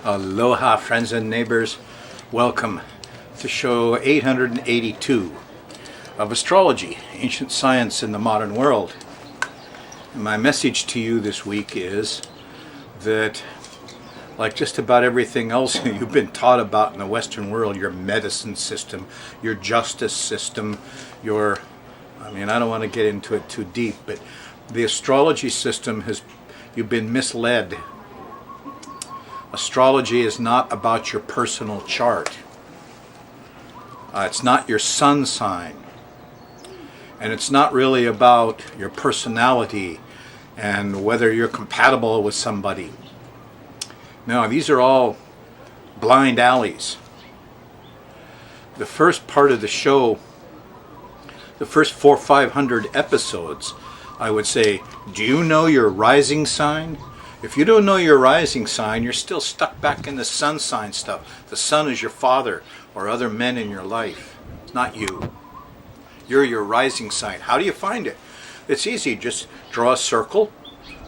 Aloha, friends and neighbors. Welcome to show 882 of Astrology, Ancient Science in the Modern World. And my message to you this week is that, like just about everything else you've been taught about in the Western world, your medicine system, your justice system, I don't want to get into it too deep, but the astrology system you've been misled. Astrology is not about your personal chart. It's not your sun sign. And it's not really about your personality and whether you're compatible with somebody. No, these are all blind alleys. The first part of the show, the first 400 or 500 episodes, I would say, do you know your rising sign? If you don't know your rising sign, you're still stuck back in the sun sign stuff. The sun is your father or other men in your life. It's not you. You're your rising sign. How do you find it? It's easy. Just draw a circle.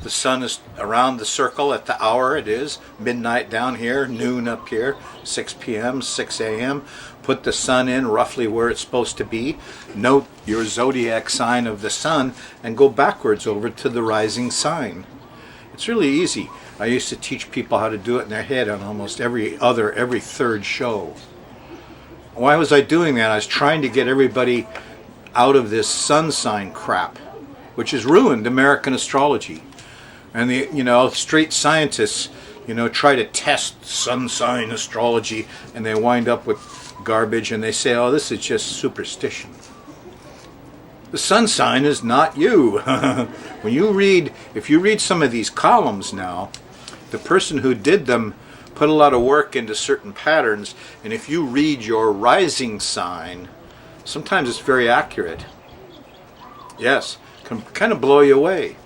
The sun is around the circle at the hour it is. Midnight down here, noon up here, 6 p.m., 6 a.m. Put the sun in roughly where it's supposed to be. Note your zodiac sign of the sun and go backwards over to the rising sign. It's really easy. I used to teach people how to do it in their head on almost every third show. Why was I doing that? I was trying to get everybody out of this sun sign crap, which has ruined American astrology. And the straight scientists, try to test sun sign astrology, and they wind up with garbage, and they say, oh, this is just superstition. The sun sign is not you. If you read some of these columns now, the person who did them put a lot of work into certain patterns, and if you read your rising sign, sometimes it's very accurate. Yes, can kind of blow you away.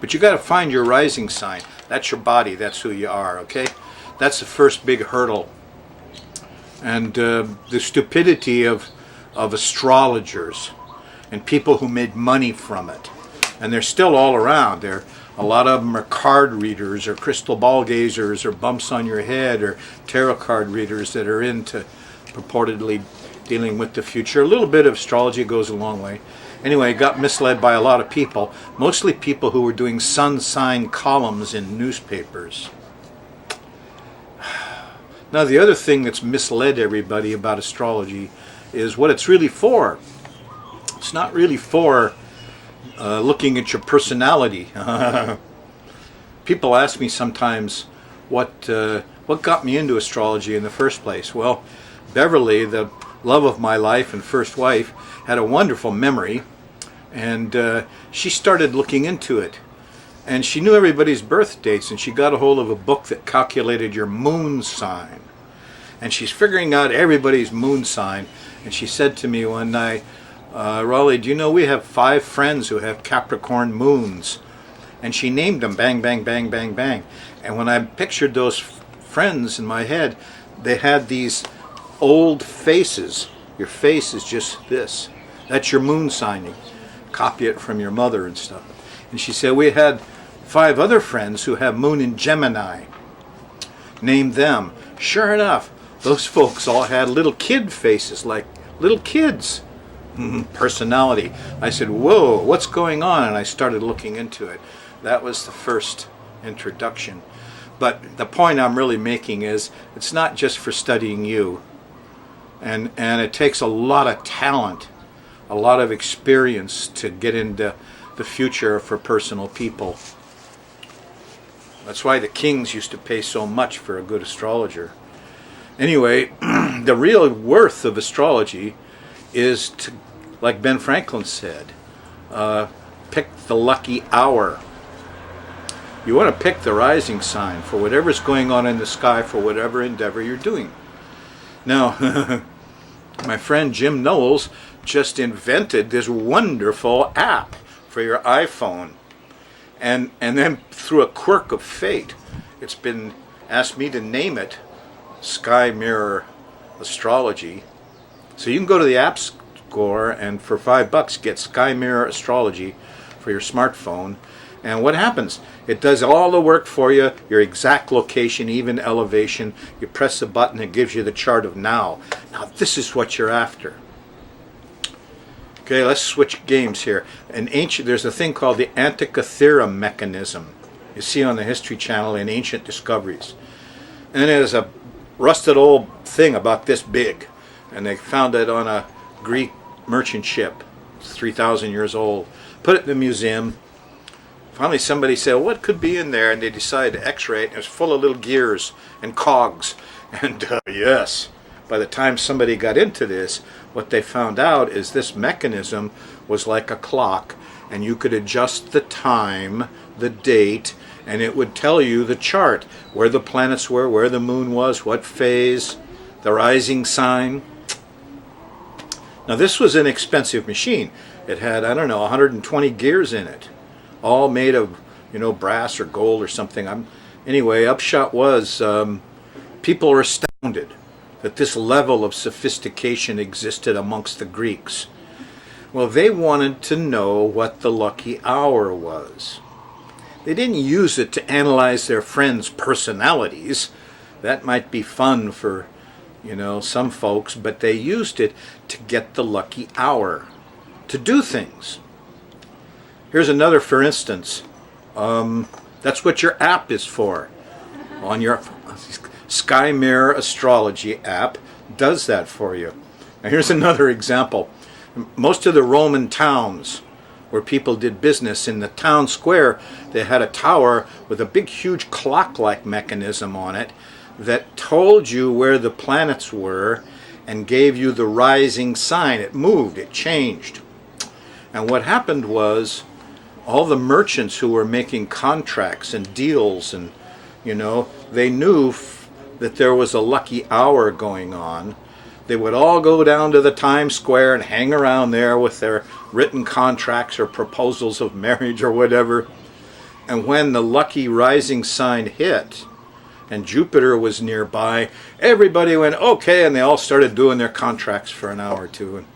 But you got to find your rising sign. That's your body. That's who you are, okay? That's the first big hurdle. And the stupidity of astrologers and people who made money from it. And they're still all around. A lot of them are card readers or crystal ball gazers or bumps on your head or tarot card readers that are into purportedly dealing with the future. A little bit of astrology goes a long way. Anyway, got misled by a lot of people, mostly people who were doing sun sign columns in newspapers. Now, the other thing that's misled everybody about astrology is what it's really for. It's not really for looking at your personality. People ask me sometimes what got me into astrology in the first place. Well, Beverly, the love of my life and first wife, had a wonderful memory, and she started looking into it. And she knew everybody's birth dates, and she got a hold of a book that calculated your moon sign. And she's figuring out everybody's moon sign. And she said to me one night, Raleigh, do you know we have 5 friends who have Capricorn moons? And she named them, bang, bang, bang, bang, bang. And when I pictured those friends in my head, they had these old faces. Your face is just this. That's your moon sign. You copy it from your mother and stuff. And she said, we had 5 other friends who have moon in Gemini. Name them. Sure enough, those folks all had little kid faces, like little kids. Personality. I said, whoa, what's going on? And I started looking into it. That was the first introduction. But the point I'm really making is it's not just for studying you. And it takes a lot of talent, a lot of experience to get into the future for personal people. That's why the kings used to pay so much for a good astrologer. Anyway, the real worth of astrology is to, like Ben Franklin said, pick the lucky hour. You want to pick the rising sign for whatever's going on in the sky for whatever endeavor you're doing. Now, my friend Jim Knowles just invented this wonderful app for your iPhone. And then through a quirk of fate, it's been asked me to name it Sky Mirror Astrology. So you can go to the App Store and for $5 get Sky Mirror Astrology for your smartphone. And what happens? It does all the work for you, your exact location, even elevation. You press a button, it gives you the chart of now. Now this is what you're after. Okay, let's switch games here. There's a thing called the Antikythera mechanism. You see on the History Channel in Ancient Discoveries. And it is a rusted old thing about this big. And they found it on a Greek merchant ship. It's 3,000 years old. Put it in the museum. Finally somebody said, well, what could be in there? And they decided to x-ray it. It was full of little gears and cogs. And yes, by the time somebody got into this, what they found out is this mechanism was like a clock. And you could adjust the time, the date, and it would tell you the chart, where the planets were, where the moon was, what phase, the rising sign. Now this was an expensive machine. It had, 120 gears in it, all made of, brass or gold or something. Anyway, upshot was people are astounded that this level of sophistication existed amongst the Greeks. Well, they wanted to know what the lucky hour was. They didn't use it to analyze their friends' personalities. That might be fun for, some folks, but they used it to get the lucky hour, to do things. Here's another, for instance. That's what your app is for. On your Sky Mirror Astrology app does that for you. Now here's another example. Most of the Roman towns where people did business, in the town square, they had a tower with a big, huge clock-like mechanism on it that told you where the planets were and gave you the rising sign. It moved, it changed. And what happened was, all the merchants who were making contracts and deals, and they knew that there was a lucky hour going on. They would all go down to the Times Square and hang around there with their written contracts or proposals of marriage or whatever. And when the lucky rising sign hit and Jupiter was nearby, everybody went, okay, and they all started doing their contracts for an hour or two.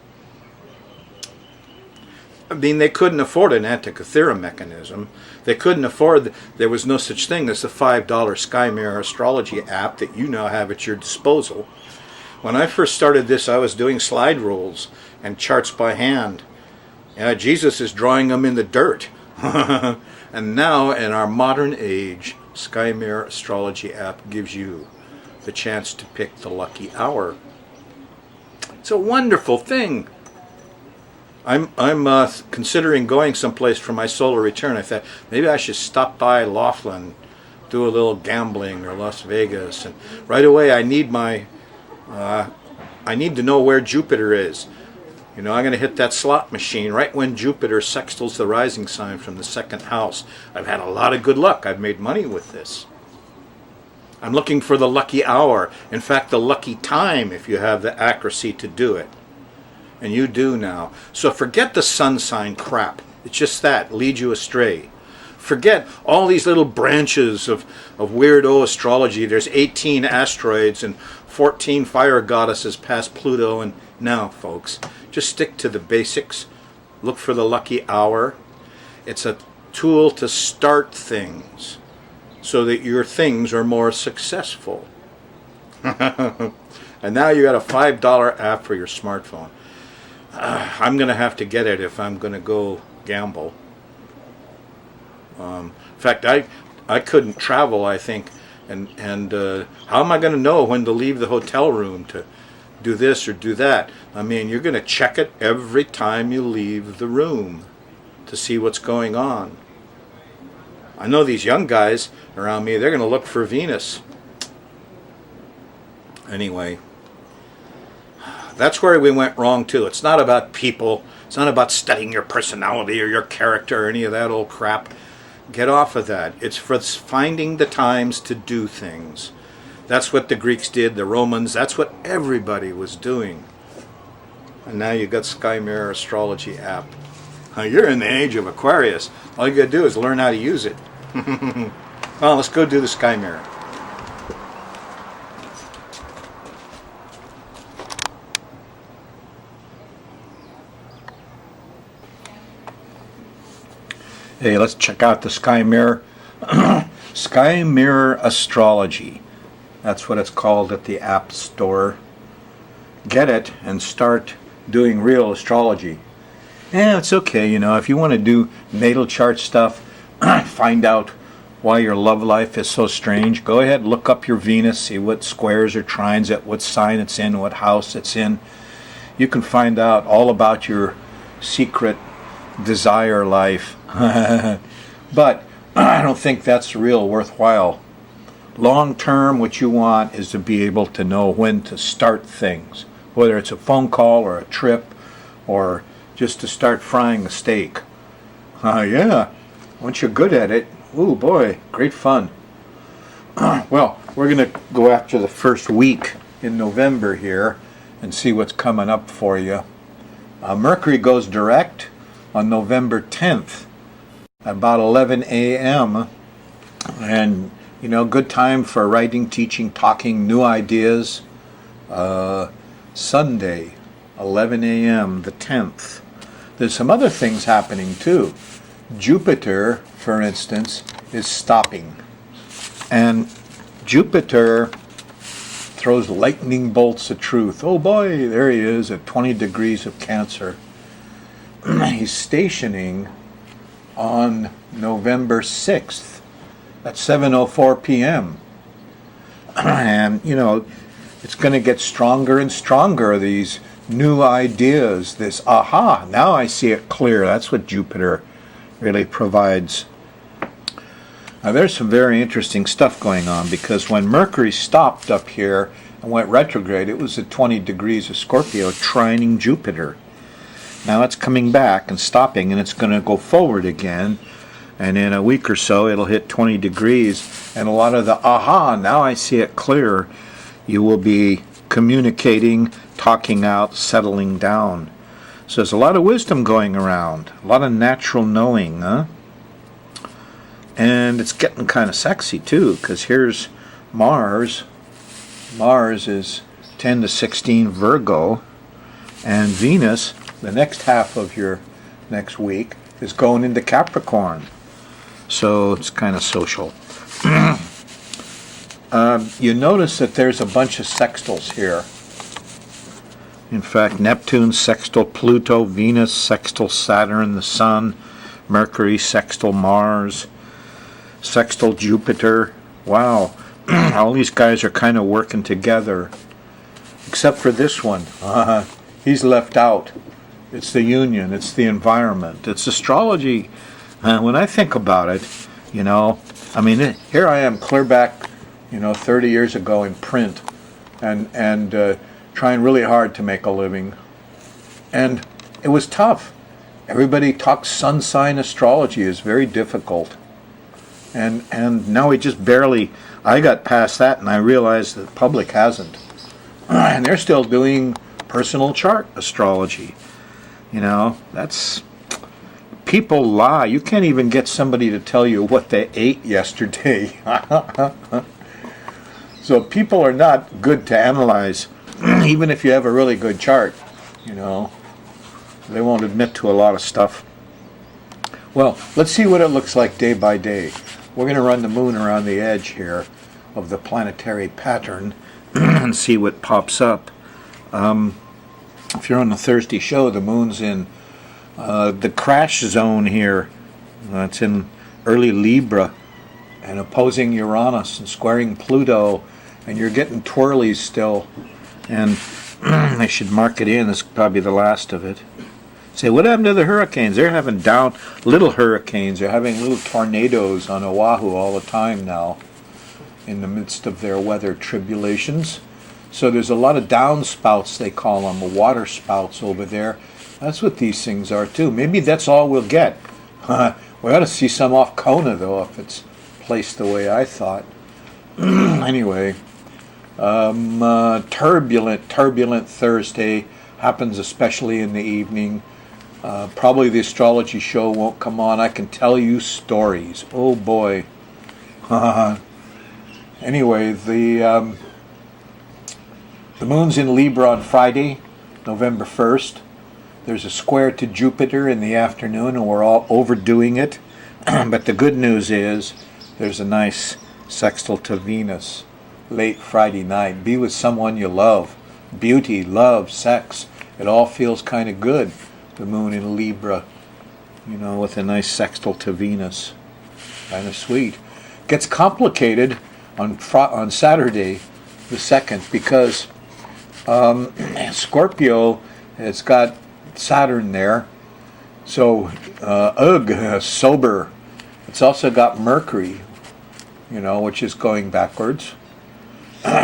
They couldn't afford an Antikythera mechanism. They couldn't afford, there was no such thing as the $5 Sky Mirror Astrology app that you now have at your disposal. When I first started this, I was doing slide rules and charts by hand. Jesus is drawing them in the dirt. And now, in our modern age, Sky Mirror Astrology app gives you the chance to pick the lucky hour. It's a wonderful thing. I'm considering going someplace for my solar return. I thought maybe I should stop by Laughlin, do a little gambling, or Las Vegas, and right away I need to know where Jupiter is. I'm going to hit that slot machine right when Jupiter sextiles the rising sign from the second house. I've had a lot of good luck. I've made money with this. I'm looking for the lucky hour. In fact, the lucky time, if you have the accuracy to do it. And you do now. So forget the sun sign crap. It's just that, lead you astray. Forget all these little branches of weirdo astrology. There's 18 asteroids and 14 fire goddesses past Pluto. And now, folks, just stick to the basics. Look for the lucky hour. It's a tool to start things so that your things are more successful. And now you got a $5 app for your smartphone. I'm going to have to get it if I'm going to go gamble. In fact, I couldn't travel, I think, and how am I going to know when to leave the hotel room to do this or do that? I mean, you're going to check it every time you leave the room to see what's going on. I know these young guys around me, they're going to look for Venus. Anyway, that's where we went wrong too. It's not about people. It's not about studying your personality or your character or any of that old crap. Get off of that. It's for finding the times to do things. That's what the Greeks did, the Romans. That's what everybody was doing. And now you got Sky Mirror Astrology app. Now you're in the age of Aquarius. All you got to do is learn how to use it. Well, let's go do the Sky Mirror. Hey, let's check out the Sky Mirror. Sky Mirror Astrology. That's what it's called at the App Store. Get it and start doing real astrology. Yeah, it's okay, you know, if you want to do natal chart stuff, find out why your love life is so strange, go ahead, look up your Venus, see what squares or trines at what sign it's in, what house it's in. You can find out all about your secret desire life. But I don't think that's real worthwhile. Long term, what you want is to be able to know when to start things, whether it's a phone call or a trip or just to start frying a steak. Yeah, once you're good at it, ooh boy, great fun. Well, we're going to go after the first week in November here and see what's coming up for you. Mercury goes direct on November 10th, about 11 a.m. And, you know, good time for writing, teaching, talking, new ideas. Sunday, 11 a.m., the 10th. There's some other things happening too. Jupiter, for instance, is stopping. And Jupiter throws lightning bolts of truth. Oh boy, there he is at 20 degrees of Cancer. He's stationing on November 6th at 7:04 p.m. And, you know, it's going to get stronger and stronger, these new ideas, this aha, now I see it clear. That's what Jupiter really provides. Now there's some very interesting stuff going on, because when Mercury stopped up here and went retrograde, it was at 20 degrees of Scorpio, trining Jupiter. Now it's coming back and stopping, and it's going to go forward again, and in a week or so it'll hit 20 degrees, and a lot of the aha, now I see it clear, you will be communicating, talking out, settling down. So there's a lot of wisdom going around, a lot of natural knowing, huh? And it's getting kind of sexy too, because here's Mars. Mars is 10 to 16 Virgo, and Venus, the next half of your next week, is going into Capricorn. So it's kind of social. You notice that there's a bunch of sextiles here. In fact, Neptune sextile Pluto, Venus sextile Saturn, the Sun, Mercury sextile Mars, sextile Jupiter. Wow, all these guys are kind of working together. Except for this one. He's left out. It's the union, it's the environment, it's astrology. When I think about it, you know, I mean, here I am clear back, you know, 30 years ago in print, and trying really hard to make a living. And it was tough. Everybody talks sun sign astrology is very difficult. And now we just barely, I got past that, and I realized that the public hasn't. And they're still doing personal chart astrology. You know, that's, people lie. You can't even get somebody to tell you what they ate yesterday. So people are not good to analyze, even if you have a really good chart, you know. They won't admit to a lot of stuff. Well, let's see what it looks like day by day. We're going to run the moon around the edge here of the planetary pattern and see what pops up. If you're on the Thursday show, the moon's in the crash zone here. It's in early Libra and opposing Uranus and squaring Pluto, and you're getting twirlies still. And I should mark it in. This is probably the last of it. Say, what happened to the hurricanes? They're having down little hurricanes. They're having little tornadoes on Oahu all the time now in the midst of their weather tribulations. So there's a lot of downspouts, they call them, water spouts over there. That's what these things are too. Maybe that's all we'll get. We ought to see some off Kona though, if it's placed the way I thought. Anyway, turbulent Thursday happens especially in the evening. Probably the astrology show won't come on. I can tell you stories. Oh boy. Anyway, the moon's in Libra on Friday, November 1st. There's a square to Jupiter in the afternoon, and we're all overdoing it. But the good news is there's a nice sextile to Venus late Friday night. Be with someone you love. Beauty, love, sex. It all feels kind of good. The moon in Libra, with a nice sextile to Venus. Kind of sweet. Gets complicated on Saturday the 2nd because Scorpio, it's got Saturn there. So, sober. It's also got Mercury, which is going backwards.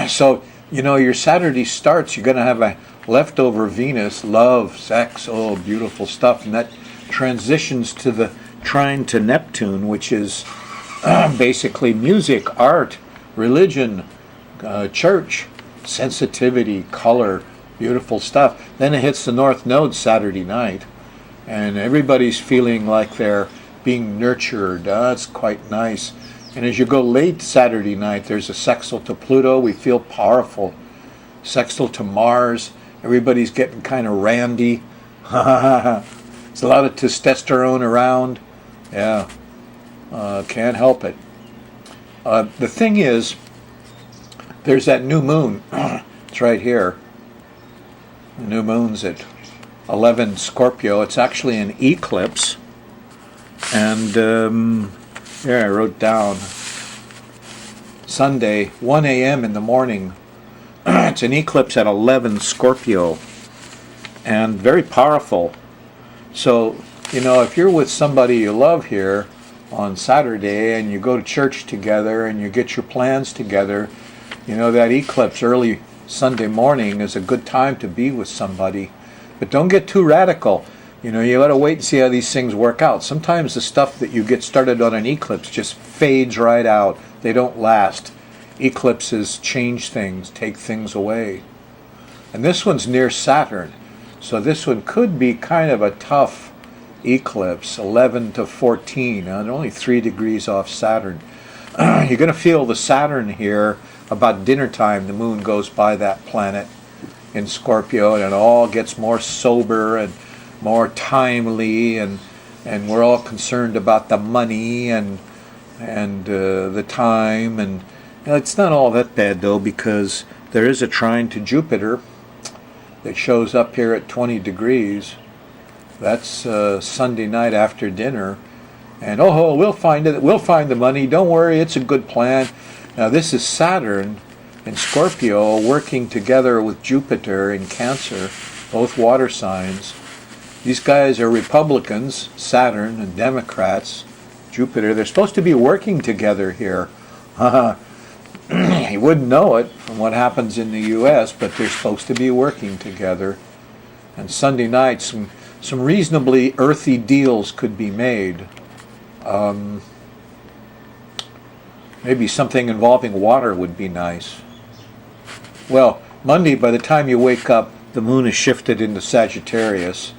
So, your Saturday starts, you're going to have a leftover Venus, love, sex, beautiful stuff. And that transitions to the trine to Neptune, which is basically music, art, religion, church, sensitivity, color, beautiful stuff. Then it hits the North Node Saturday night, and everybody's feeling like they're being nurtured. That's quite nice. And as you go late Saturday night, there's a sextile to Pluto. We feel powerful. Sextile to Mars. Everybody's getting kind of randy. There's a lot of testosterone around. Yeah. Can't help it. The thing is, there's that new moon. It's right here. The new moon's at 11 Scorpio. It's actually an eclipse. And I wrote down Sunday, 1 a.m. in the morning. It's an eclipse at 11 Scorpio. And very powerful. So, if you're with somebody you love here on Saturday and you go to church together and you get your plans together, that eclipse early Sunday morning is a good time to be with somebody. But don't get too radical. You got to wait and see how these things work out. Sometimes the stuff that you get started on an eclipse just fades right out. They don't last. Eclipses change things, take things away. And this one's near Saturn. So this one could be kind of a tough eclipse, 11 to 14, and only 3 degrees off Saturn. You're going to feel the Saturn here about dinner time. The moon goes by that planet in Scorpio, and it all gets more sober and more timely, and we're all concerned about the money and the time, and it's not all that bad though, because there is a trine to Jupiter that shows up here at 20 degrees. That's Sunday night after dinner, and we'll find it. We'll find the money. Don't worry, it's a good plan. Now this is Saturn and Scorpio working together with Jupiter in Cancer, both water signs. These guys are Republicans, Saturn, and Democrats, Jupiter. They're supposed to be working together here. You wouldn't know it from what happens in the U.S., but they're supposed to be working together. And Sunday night, some reasonably earthy deals could be made. Maybe something involving water would be nice. Well, Monday, by the time you wake up, the moon is shifted into Sagittarius.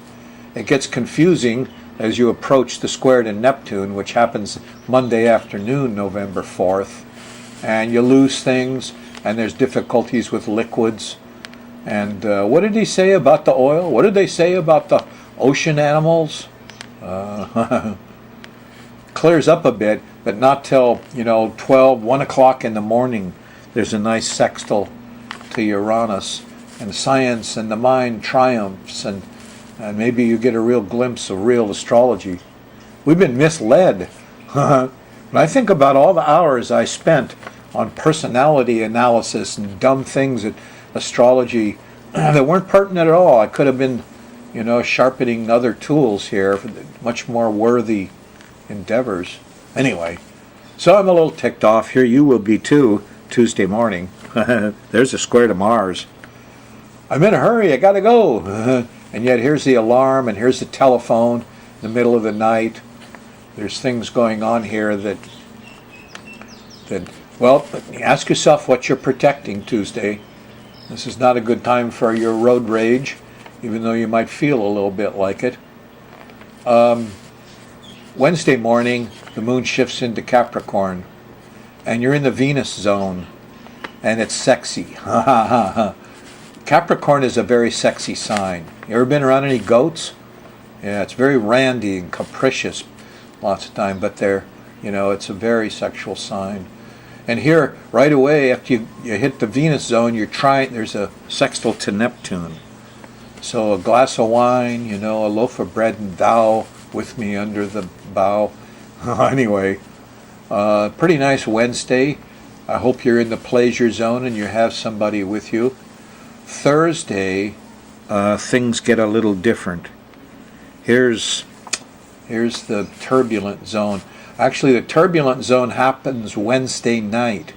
It gets confusing as you approach the square to Neptune, which happens Monday afternoon, November 4th. And you lose things, and there's difficulties with liquids. And what did he say about the oil? What did they say about the ocean animals? Clears up a bit, but not till 1 o'clock in the morning. There's a nice sextile to Uranus, and science and the mind triumphs, and maybe you get a real glimpse of real astrology. We've been misled. When I think about all the hours I spent on personality analysis and dumb things at astrology that weren't pertinent at all, I could have been, sharpening other tools here for much more worthy endeavors. Anyway, so I'm a little ticked off here. You will be too, Tuesday morning. There's a square to Mars. I'm in a hurry, I gotta go. And yet here's the alarm, and here's the telephone in the middle of the night. There's things going on here that well, ask yourself what you're protecting Tuesday. This is not a good time for your road rage, even though you might feel a little bit like it. Wednesday morning, the moon shifts into Capricorn, and you're in the Venus zone, and it's sexy. Capricorn is a very sexy sign. You ever been around any goats? Yeah, it's very randy and capricious. lots of time, but it's a very sexual sign. And here, right away, after you hit the Venus zone, there's a sextile to Neptune. So a glass of wine, a loaf of bread and thou with me under the bough. Anyway, pretty nice Wednesday. I hope you're in the pleasure zone and you have somebody with you. Thursday, things get a little different. Here's the turbulent zone. Actually, the turbulent zone happens Wednesday night.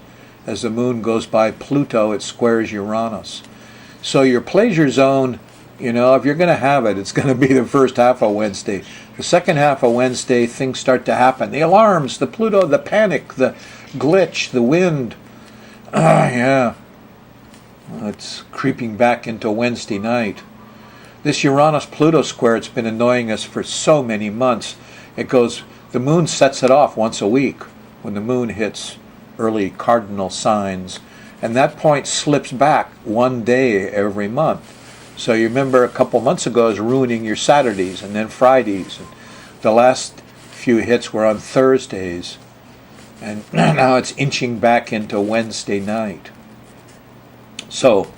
As the moon goes by Pluto, it squares Uranus. So your pleasure zone, if you're going to have it, it's going to be the first half of Wednesday. The second half of Wednesday, things start to happen. The alarms, the Pluto, the panic, the glitch, the wind. Yeah. It's creeping back into Wednesday night. This Uranus-Pluto square, it's been annoying us for so many months. The moon sets it off once a week when the moon hits early cardinal signs. And that point slips back one day every month. So you remember a couple months ago it was ruining your Saturdays and then Fridays. And the last few hits were on Thursdays. And now it's inching back into Wednesday night. So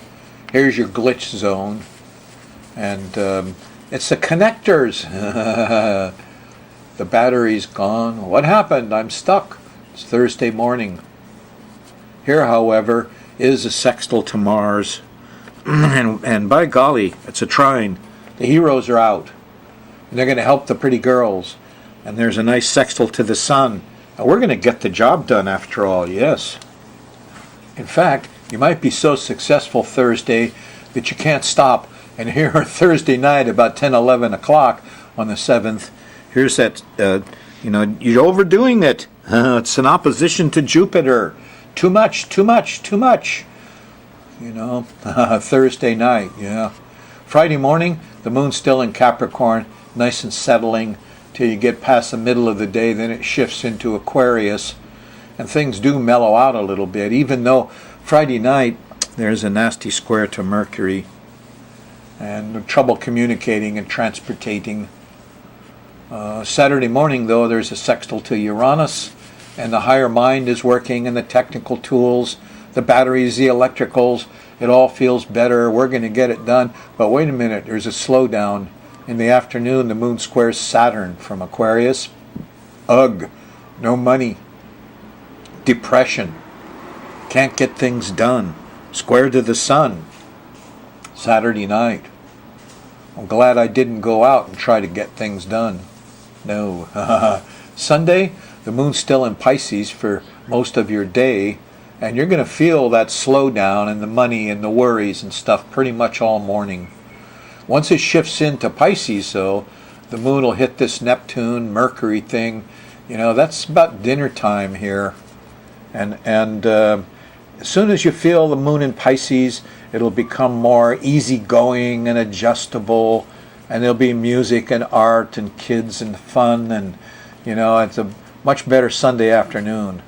here's your glitch zone. And it's the connectors. The battery's gone. What happened? I'm stuck. It's Thursday morning. Here, however, is a sextile to Mars. And by golly, it's a trine. The heroes are out. And they're going to help the pretty girls. And there's a nice sextile to the Sun. And we're going to get the job done after all, yes. In fact, you might be so successful Thursday that you can't stop. And here Thursday night about 10, 11 o'clock on the 7th, here's that, you're overdoing it. It's an opposition to Jupiter. Too much. Thursday night, yeah. Friday morning, the moon's still in Capricorn, nice and settling till you get past the middle of the day. Then it shifts into Aquarius, and things do mellow out a little bit, even though Friday night there's a nasty square to Mercury and trouble communicating and transportating. Saturday morning, though, there's a sextile to Uranus, and the higher mind is working, and the technical tools, the batteries, the electricals, it all feels better. We're going to get it done. But wait a minute, there's a slowdown. In the afternoon, the moon squares Saturn from Aquarius. Ugh, no money. Depression. Can't get things done. Square to the Sun. Saturday night. I'm glad I didn't go out and try to get things done. No. Sunday, the moon's still in Pisces for most of your day, and you're going to feel that slowdown and the money and the worries and stuff pretty much all morning. Once it shifts into Pisces, though, the moon will hit this Neptune, Mercury thing. That's about dinner time here. And as soon as you feel the moon in Pisces, it'll become more easygoing and adjustable, and there'll be music and art and kids and fun, and it's a much better Sunday afternoon.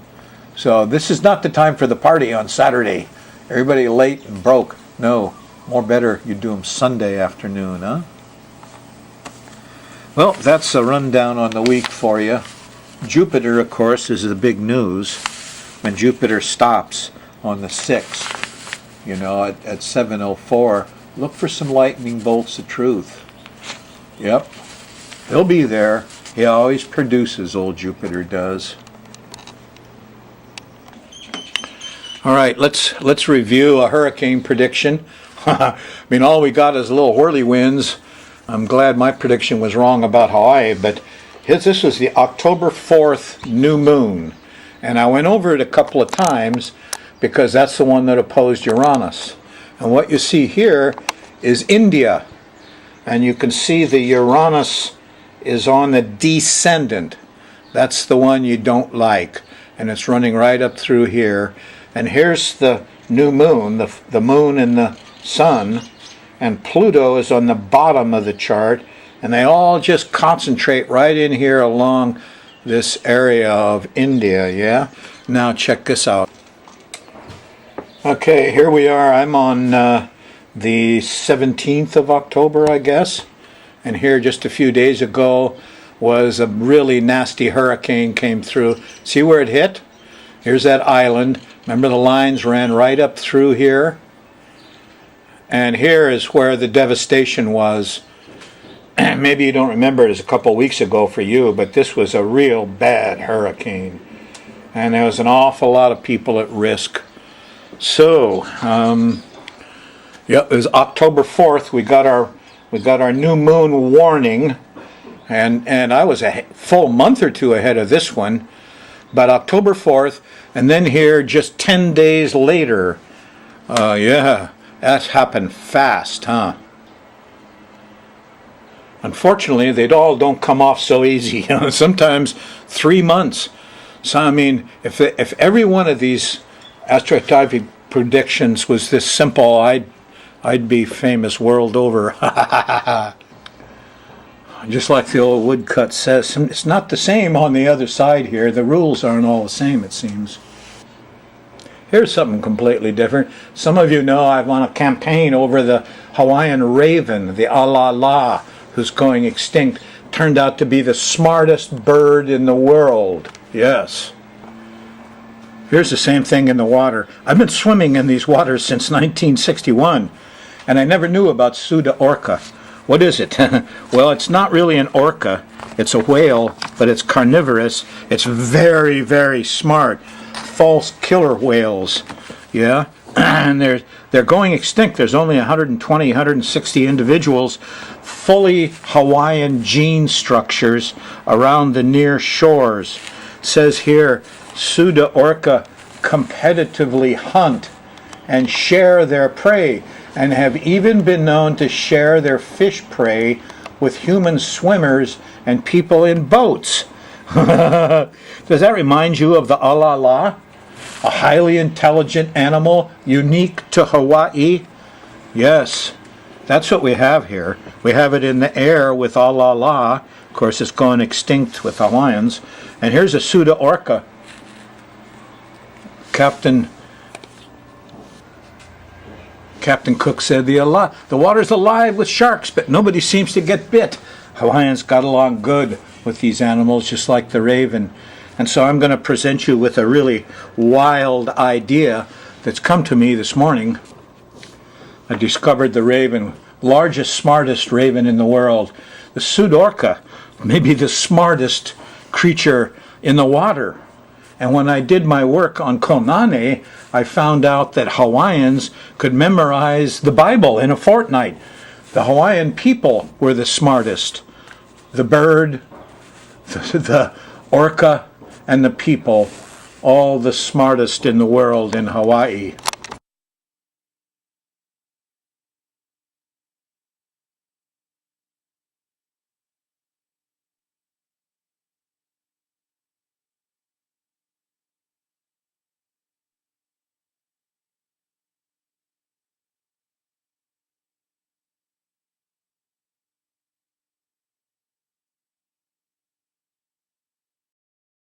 So this is not the time for the party on Saturday. Everybody late and broke. No, more better you do them Sunday afternoon, huh? Well, that's a rundown on the week for you. Jupiter, of course, is the big news. When Jupiter stops on the 6th, at 7:04, look for some lightning bolts of truth. Yep, he'll be there. He always produces, old Jupiter does. All right, let's review a hurricane prediction. All we got is little whirly winds. I'm glad my prediction was wrong about Hawaii, but this was the October 4th new moon. And I went over it a couple of times because that's the one that opposed Uranus. And what you see here is India. And you can see the Uranus is on the descendant. That's the one you don't like. And it's running right up through here. And here's the new moon, the moon and the sun. And Pluto is on the bottom of the chart. And they all just concentrate right in here along this area of India, yeah? Now check this out. Okay, here we are. I'm on the 17th of October, I guess. And here just a few days ago was a really nasty hurricane came through. See where it hit? Here's that island. Remember the lines ran right up through here? And here is where the devastation was. Maybe you don't remember it, as a couple weeks ago for you, but this was a real bad hurricane. And there was an awful lot of people at risk. So, it was October 4th. We got our new moon warning, and I was a full month or two ahead of this one. But October 4th, and then here just 10 days later. Yeah, that's happened fast, huh? Unfortunately, they all don't come off so easy. Sometimes 3 months. So I mean, if every one of these astrology predictions was this simple, I'd be famous world over. Just like the old woodcut says, it's not the same on the other side here. The rules aren't all the same, it seems. Here's something completely different. Some of you know I'm on a campaign over the Hawaiian raven, the alala, who's going extinct. Turned out to be the smartest bird in the world. Yes. Here's the same thing in the water. I've been swimming in these waters since 1961, and I never knew about Suda orca. What is it? Well, it's not really an orca. It's a whale, but it's carnivorous. It's very, very smart. False killer whales. Yeah? And they're going extinct. There's only 120, 160 individuals, fully Hawaiian gene structures around the near shores. It says here, Suda orca competitively hunt and share their prey, and have even been known to share their fish prey with human swimmers and people in boats. Does that remind you of the alala? A highly intelligent animal unique to Hawaii? Yes, that's what we have here. We have it in the air with alala. Of course, it's gone extinct with Hawaiians. And here's a Suda orca. Captain Cook said the water's alive with sharks, but nobody seems to get bit. Hawaiians got along good with these animals, just like the raven. And so I'm going to present you with a really wild idea that's come to me this morning. I discovered the raven, largest, smartest raven in the world. The Suda orca, maybe the smartest creature in the water. And when I did my work on Konane, I found out that Hawaiians could memorize the Bible in a fortnight. The Hawaiian people were the smartest. The bird, the orca, and the people, all the smartest in the world in Hawaii.